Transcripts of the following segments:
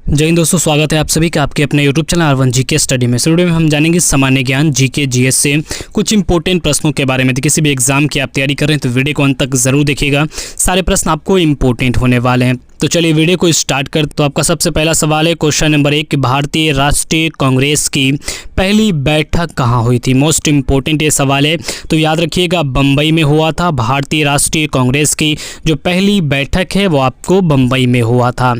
जय हिंद दोस्तों, स्वागत है आप सभी का आपके अपने YouTube channel R1 GK study में। इस वीडियो में हम जानेंगे सामान्य ज्ञान जीके जीएस से कुछ इंपॉर्टेंट प्रश्नों के बारे में। तो किसी भी एग्जाम की आप तैयारी कर रहे हैं तो वीडियो को अंत तक जरूर देखिएगा, सारे प्रश्न आपको इंपॉर्टेंट होने वाले हैं। तो चलिए वीडियो को स्टार्ट कर। तो आपका सबसे पहला सवाल है क्वेश्चन नंबर 1 कि भारतीय राष्ट्रीय कांग्रेस की पहली बैठक कहाँ हुई थी। मोस्ट इंपॉर्टेंट ये सवाल है, तो याद रखिएगा बम्बई में हुआ था। भारतीय राष्ट्रीय कांग्रेस की जो पहली बैठक है वो आपको बम्बई में हुआ था।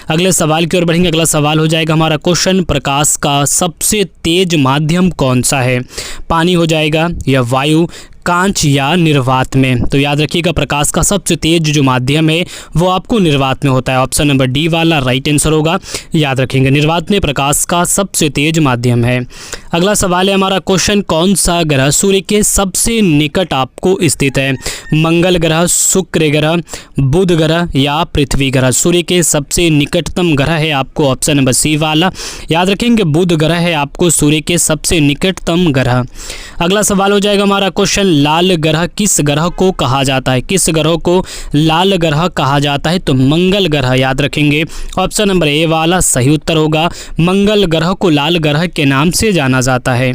अगले सवाल की ओर बढ़ेंगे। अगला सवाल हो जाएगा हमारा क्वेश्चन, प्रकाश का सबसे तेज माध्यम कौन सा है। पानी हो जाएगा या वायु, कांच या निर्वात में। तो याद रखिएगा प्रकाश का सबसे तेज जो माध्यम है वो आपको निर्वात में होता है। ऑप्शन नंबर डी वाला राइट आंसर होगा। याद रखेंगे निर्वात में प्रकाश का सबसे तेज माध्यम है। अगला सवाल है हमारा क्वेश्चन, कौन सा ग्रह सूर्य के सबसे निकट आपको स्थित है। मंगल ग्रह, शुक्र ग्रह, बुध ग्रह या पृथ्वी ग्रह। सूर्य के सबसे निकटतम ग्रह है आपको ऑप्शन नंबर सी वाला। याद रखेंगे बुध ग्रह है आपको सूर्य के सबसे निकटतम ग्रह। अगला सवाल हो जाएगा हमारा क्वेश्चन, लाल ग्रह किस ग्रह को कहा जाता है। किस ग्रह को लाल ग्रह कहा जाता है। तो मंगल ग्रह। याद रखेंगे ऑप्शन नंबर ए वाला सही उत्तर होगा। मंगल ग्रह को लाल ग्रह के नाम से जाना जाता है।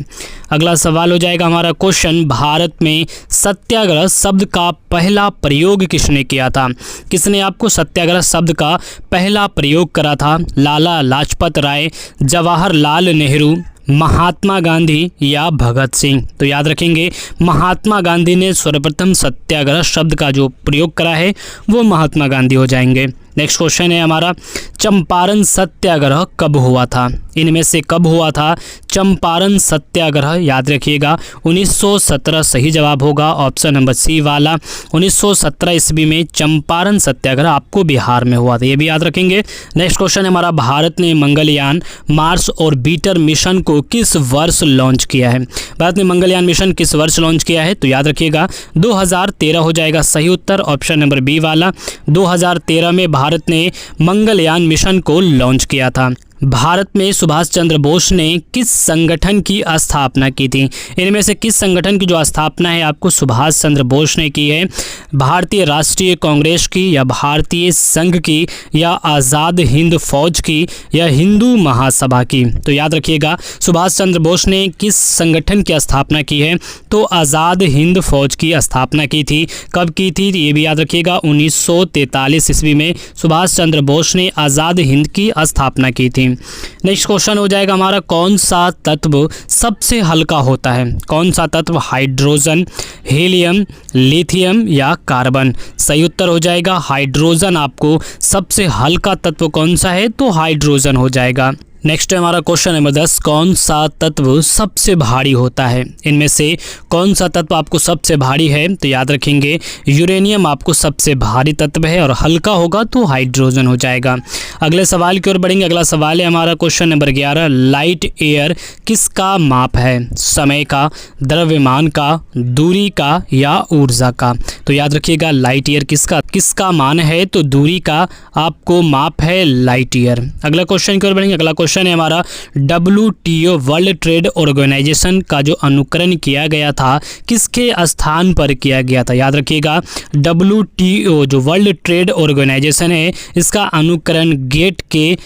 अगला सवाल हो जाएगा हमारा क्वेश्चन, भारत में सत्याग्रह शब्द का पहला प्रयोग किसने किया था। किसने आपको सत्याग्रह शब्द का पहला प्रयोग करा था। लाला लाजपत राय, जवाहरलाल नेहरू, महात्मा गांधी या भगत सिंह। तो याद रखेंगे महात्मा गांधी ने सर्वप्रथम सत्याग्रह शब्द का जो प्रयोग करा है वो महात्मा गांधी हो जाएंगे। नेक्स्ट क्वेश्चन है हमारा, चंपारण सत्याग्रह कब हुआ था। इनमें से कब हुआ था चंपारण सत्याग्रह। याद रखिएगा 1917 सही जवाब होगा ऑप्शन नंबर सी वाला। 1917 ईस्वी में चंपारण सत्याग्रह आपको बिहार में हुआ था, ये भी याद रखेंगे। नेक्स्ट क्वेश्चन है हमारा, भारत ने मंगलयान, मार्स और बीटर मिशन को किस वर्ष लॉन्च किया है। भारत ने मंगलयान मिशन किस वर्ष लॉन्च किया है। तो याद रखिएगा 2013 हो जाएगा सही उत्तर ऑप्शन नंबर बी वाला। 2013 में भारत ने मंगलयान मिशन को लॉन्च किया था। भारत में सुभाष चंद्र बोस ने किस संगठन की स्थापना की थी। इनमें से किस संगठन की जो स्थापना है आपको सुभाष चंद्र बोस ने की है। भारतीय राष्ट्रीय कांग्रेस की या भारतीय संघ की या आज़ाद हिंद फौज की या हिंदू महासभा की। तो याद रखिएगा सुभाष चंद्र बोस ने किस संगठन की स्थापना की है। तो आज़ाद हिंद फौज की स्थापना की थी। कब की थी ये भी याद रखिएगा 1943 ईस्वी में सुभाष चंद्र बोस ने आज़ाद हिंद की स्थापना की थी। नेक्स्ट क्वेश्चन हो जाएगा हमारा, कौन सा तत्व सबसे हल्का होता है। कौन सा तत्व, हाइड्रोजन, हीलियम, लिथियम या कार्बन। सही उत्तर हो जाएगा हाइड्रोजन। आपको सबसे हल्का तत्व कौन सा है। तो हाइड्रोजन हो जाएगा। नेक्स्ट है हमारा क्वेश्चन नंबर 10, कौन सा तत्व सबसे भारी होता है। इनमें से कौन सा तत्व आपको सबसे भारी है। तो याद रखेंगे यूरेनियम आपको सबसे भारी तत्व है और हल्का होगा तो हाइड्रोजन हो जाएगा। अगले सवाल की ओर बढ़ेंगे। अगला सवाल है हमारा क्वेश्चन नंबर 11, लाइट ईयर किसका माप है। समय का, द्रव्यमान का, दूरी का या ऊर्जा का। तो याद रखिएगा लाइट ईयर किसका मान है। तो दूरी का आपको माप है लाइट ईयर। अगला क्वेश्चन की ओर बढ़ेंगे। अगला क्वेश्चन है हमारा, WTO वर्ल्ड ट्रेड ऑर्गेनाइजेशन का जो अनुकरण किया गया था किसके स्थान पर किया गया था। याद रखिएगा WTO जो वर्ल्ड ट्रेड ऑर्गेनाइजेशन है इसका अनुकरण गेट के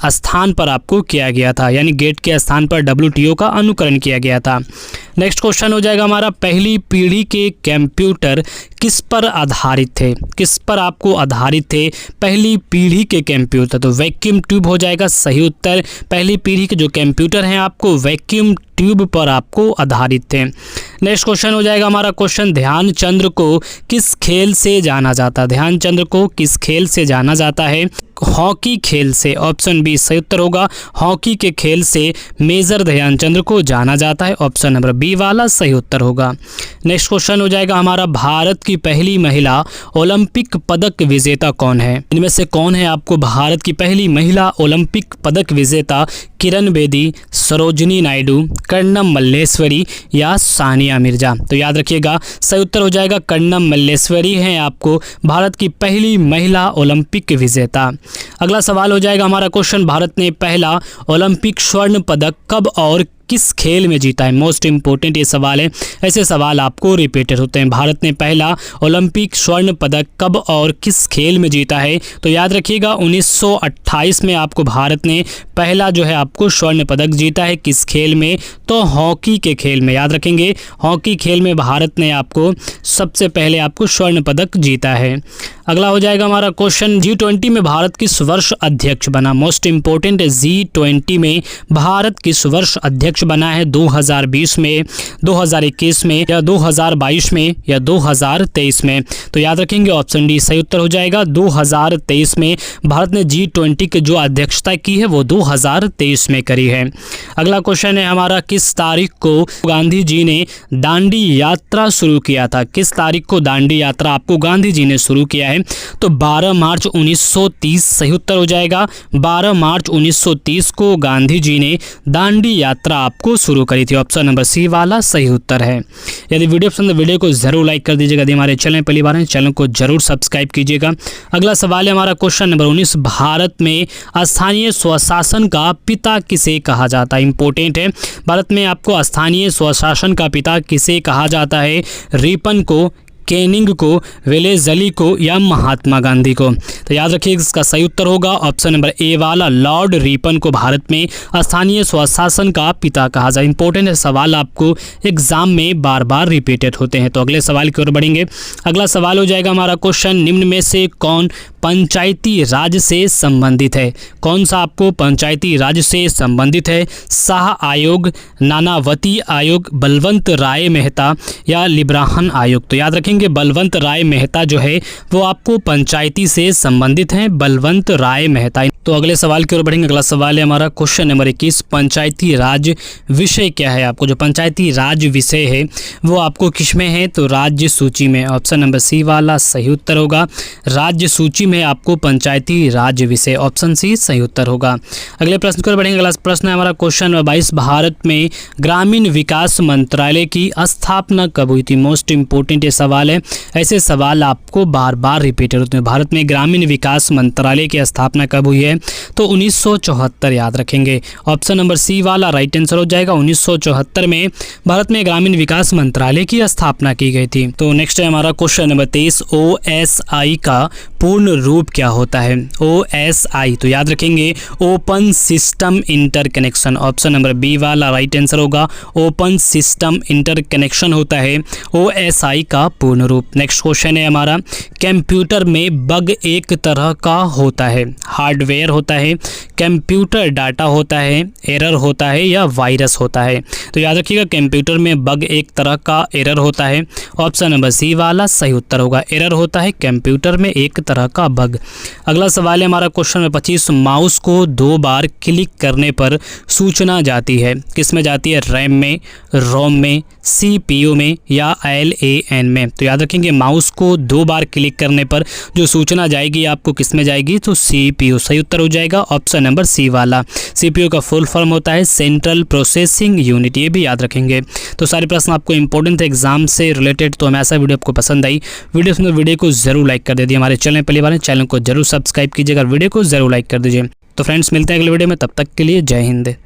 स्थान पर आपको किया गया था, यानी गेट के स्थान पर WTO का अनुकरण किया गया था। नेक्स्ट क्वेश्चन हो जाएगा हमारा, पहली पीढ़ी के कंप्यूटर किस पर आधारित थे। किस पर आपको आधारित थे पहली पीढ़ी के कंप्यूटर। तो वैक्यूम ट्यूब हो जाएगा सही उत्तर। पहली पीढ़ी के जो कंप्यूटर हैं आपको वैक्यूम ट्यूब पर आपको आधारित थे। नेक्स्ट क्वेश्चन हो जाएगा हमारा क्वेश्चन, ध्यानचंद को किस खेल से जाना जाता है। ध्यानचंद को किस खेल से जाना जाता है। हॉकी खेल से। ऑप्शन बी सही उत्तर होगा। हॉकी के खेल से मेजर ध्यानचंद को जाना जाता है। ऑप्शन नंबर बी वाला सही उत्तर होगा। नेक्स्ट क्वेश्चन हो जाएगा हमारा, भारत की पहली महिला ओलंपिक पदक विजेता कौन है। इनमें से कौन है आपको भारत की पहली महिला ओलंपिक पदक विजेता। किरण बेदी, सरोजिनी नायडू, कर्णम मल्लेश्वरी या सानिया मिर्जा। तो याद रखिएगा सही उत्तर हो जाएगा कर्णम मल्लेश्वरी हैं आपको भारत की पहली महिला ओलंपिक विजेता। अगला सवाल हो जाएगा हमारा क्वेश्चन, भारत ने पहला ओलंपिक स्वर्ण पदक कब और किस खेल में जीता है? मोस्ट इंपोर्टेंट ये सवाल है, ऐसे सवाल आपको रिपीटेड होते हैं। भारत ने पहला ओलंपिक स्वर्ण पदक कब और किस खेल में जीता है? तो याद रखिएगा 1928 में आपको भारत ने पहला जो है आपको स्वर्ण पदक जीता है। किस खेल में? तो हॉकी के खेल में। याद रखेंगे हॉकी खेल में भारत ने आपको सबसे पहले आपको स्वर्ण पदक जीता है। अगला हो जाएगा हमारा क्वेश्चन, G20 में भारत किस वर्ष अध्यक्ष बना? मोस्ट इंपोर्टेंट है, G20 में भारत किस वर्ष अध्यक्ष बना है? 2020 में, 2021 में या 2022 में या 2023 में? तो याद रखेंगे ऑप्शन डी सही उत्तर हो जाएगा। 2023 में भारत ने G20 की जो अध्यक्षता की है वो 2023 में करी है। अगला क्वेश्चन है हमारा, किस तारीख को गांधी जी ने दांडी यात्रा शुरू किया था? किस तारीख को दांडी यात्रा आपको गांधी जी ने शुरू किया है? तो 12 मार्च 1930 सही उत्तर हो जाएगा। 12 मार्च 1930 को गांधी जी ने दांडी यात्रा आपको शुरू करी थी। ऑप्शन नंबर सी वाला सही उत्तर है। यदि वीडियो पसंद है वीडियो को जरूर लाइक कर दीजिएगा। यदि हमारे चैनल पहली बार है चैनल को जरूर सब्सक्राइब कीजिएगा। अगला सवाल है हमारा क्वेश्चन नंबर 19, भारत में स्थानीय स्वशासन का पिता किसे कहा जाता है? इंपॉर्टेंट है, भारत में आपको स्थानीय स्वशासन का पिता किसे कहा जाता है? रिपन को, कैनिंग को, वेलेज़ली को या महात्मा गांधी को? तो याद रखिए इसका सही उत्तर होगा ऑप्शन नंबर ए वाला, लॉर्ड रिपन को भारत में स्थानीय स्वशासन का पिता कहा जाए। इंपॉर्टेंट है, सवाल आपको एग्जाम में बार बार रिपीटेड होते हैं। तो अगले सवाल की ओर बढ़ेंगे। अगला सवाल हो जाएगा हमारा क्वेश्चन, निम्न में से कौन पंचायती राज से संबंधित है? कौन सा आपको पंचायती राज से संबंधित है? शाह आयोग, नानावती आयोग, बलवंत राय मेहता या लिब्राहन आयोग? तो याद रखेंगे बलवंत राय मेहता जो है वो आपको पंचायती से संबंधित हैं, बलवंत राय मेहता। तो अगले सवाल की ओर बढ़ेंगे। अगला सवाल है हमारा क्वेश्चन नंबर 21, पंचायती राज विषय क्या है? आपको जो पंचायती राज विषय है वो आपको किस में है? तो राज्य सूची में। ऑप्शन नंबर सी वाला सही उत्तर होगा। राज्य सूची में आपको पंचायती राज विषय, ऑप्शन सी सही उत्तर होगा। अगले प्रश्न की ओर बढ़ेंगे। अगला प्रश्न है हमारा क्वेश्चन नंबर 22, भारत में ग्रामीण विकास मंत्रालय की स्थापना कब हुई थी? मोस्ट इंपोर्टेंट ये सवाल है, ऐसे सवाल आपको बार बार रिपीटेड होते हैं। भारत में ग्रामीण विकास मंत्रालय की स्थापना कब हुई है? तो 1974 याद रखेंगे। ऑप्शन नंबर सी वाला राइट आंसर हो जाएगा। 1974 में भारत में ग्रामीण विकास मंत्रालय की स्थापना की गई थी। तो नेक्स्ट है हमारा क्वेश्चन नंबर 23, OSI का पूर्ण रूप क्या होता है? OSI तो याद रखेंगे open system interconnection. Option number B वाला राइट आंसर होगा। ओपन सिस्टम इंटरकनेक्शन होता है OSI का पूर्ण रूप। नेक्स्ट क्वेश्चन है हमारा, कंप्यूटर में बग एक तरह का होता है, हार्डवेयर होता है, कंप्यूटर डाटा होता है, एरर होता है या वायरस होता है? तो याद रखिएगा कंप्यूटर में बग एक तरह का एरर होता है। ऑप्शन नंबर सी वाला सही उत्तर होगा। एरर होता है कंप्यूटर में एक तरह का बग। अगला सवाल है हमारा क्वेश्चन नंबर 25, माउस को 2 बार क्लिक करने पर सूचना जाती है, किस में जाती है? रैम में, रोम में, CPU में या LAN में? तो याद रखेंगे माउस को 2 बार क्लिक करने पर जो सूचना जाएगी आपको किस में जाएगी? तो CPU सही उत्तर हो जाएगा। ऑप्शन नंबर सी वाला। CPU का फुल फॉर्म होता है सेंट्रल प्रोसेसिंग यूनिट, ये भी याद रखेंगे। तो सारे प्रश्न आपको इंपॉर्टेंट थे एग्जाम से रिलेटेड। तो हमें ऐसा वीडियो आपको पसंद आई, वीडियो को जरूर लाइक कर दीजिए। हमारे चैनल पहली बार है चैनल को जरूर सब्सक्राइब कीजिएगा, वीडियो को जरूर लाइक कर दीजिए। तो फ्रेंड्स मिलते हैं अगले वीडियो में, तब तक के लिए जय हिंद।